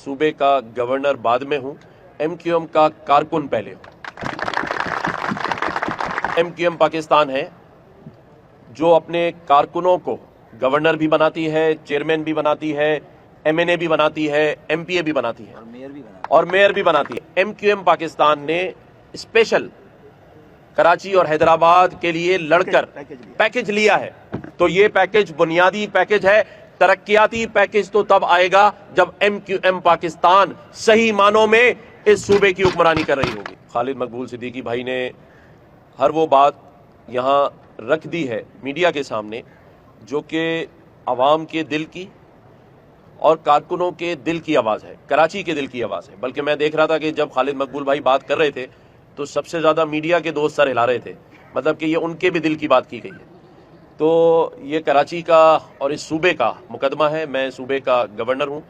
صوبے کا گورنر بعد میں ہوں، ایم کیو ایم کا کارکن پہلے ہوں۔ ایم کیو ایم پاکستان ہے جو اپنے کارکنوں کو گورنر بھی بناتی ہے، چیئرمین بھی بناتی ہے، ایم این اے بھی بناتی ہے، ایم پی اے بھی بناتی ہے اور میئر بھی بناتی ہے۔ ایم کیو ایم پاکستان نے اسپیشل کراچی اور حیدرآباد کے لیے لڑ کر پیکج لیا ہے، تو یہ پیکج بنیادی پیکج ہے۔ ترقیاتی پیکج تو تب آئے گا جب ایم کیو ایم پاکستان صحیح معنوں میں اس صوبے کی حکمرانی کر رہی ہوگی۔ خالد مقبول صدیقی بھائی نے ہر وہ بات یہاں رکھ دی ہے میڈیا کے سامنے جو کہ عوام کے دل کی اور کارکنوں کے دل کی آواز ہے، کراچی کے دل کی آواز ہے۔ بلکہ میں دیکھ رہا تھا کہ جب خالد مقبول بھائی بات کر رہے تھے تو سب سے زیادہ میڈیا کے دوست سر ہلا رہے تھے، مطلب کہ یہ ان کے بھی دل کی بات کی گئی ہے۔ تو یہ کراچی کا اور اس صوبے کا مقدمہ ہے۔ میں صوبے کا گورنر ہوں،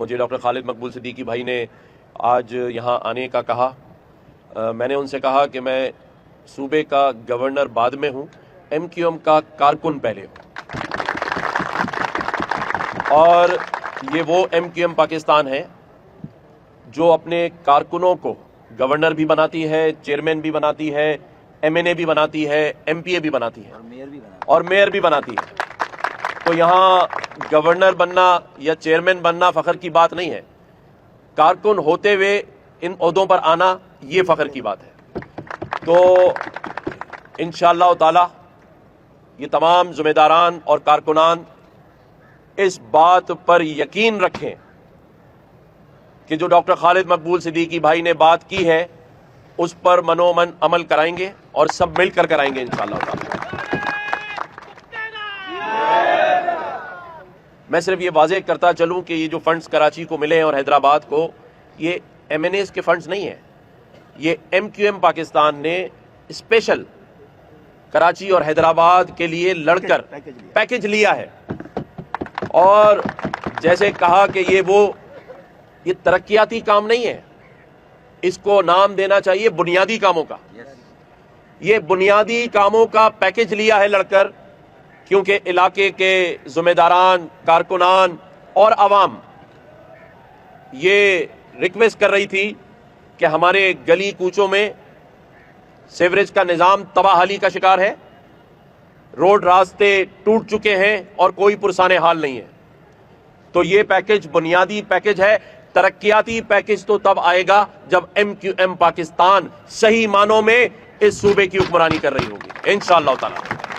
مجھے ڈاکٹر خالد مقبول صدیقی بھائی نے آج یہاں آنے کا کہا۔ میں نے ان سے کہا کہ میں صوبے کا گورنر بعد میں ہوں، ایم کیو ایم کا کارکن پہلے ہوں، اور یہ وہ ایم کیو ایم پاکستان ہے جو اپنے کارکنوں کو گورنر بھی بناتی ہے، چیئرمین بھی بناتی ہے، ایم این اے بھی بناتی ہے، ایم پی اے بھی بناتی ہے اور میئر بھی بناتی ہے۔ تو یہاں گورنر بننا یا چیئرمین بننا فخر کی بات نہیں ہے، کارکن ہوتے ہوئے ان عہدوں پر آنا یہ فخر کی بات ہے۔ تو انشاءاللہ تعالی یہ تمام ذمہ داران اور کارکنان اس بات پر یقین رکھیں کہ جو ڈاکٹر خالد مقبول صدیقی بھائی نے بات کی ہے اس پر منو من عمل کرائیں گے اور سب مل کر کرائیں گے انشاءاللہ تعالی۔ میں صرف یہ واضح کرتا چلوں کہ یہ جو فنڈز کراچی کو ملے ہیں اور حیدرآباد کو، یہ ایم این ایز کے فنڈز نہیں ہیں، یہ ایم کیو ایم پاکستان نے اسپیشل کراچی اور حیدرآباد کے لیے لڑ کر پیکج لیا ہے۔ اور جیسے کہا کہ یہ ترقیاتی کام نہیں ہے، اس کو نام دینا چاہیے بنیادی کاموں کا۔ یہ بنیادی کاموں کا پیکج لیا ہے لڑ کر، کیونکہ علاقے کے ذمہ داران، کارکنان اور عوام یہ ریکویسٹ کر رہی تھی کہ ہمارے گلی کوچوں میں سیوریج کا نظام تباہی کا شکار ہے، روڈ راستے ٹوٹ چکے ہیں اور کوئی پرسان حال نہیں ہے۔ تو یہ پیکج بنیادی پیکج ہے۔ ترقیاتی پیکج تو تب آئے گا جب ایم کیو ایم پاکستان صحیح معنوں میں اس صوبے کی حکمرانی کر رہی ہوگی انشاءاللہ تعالی۔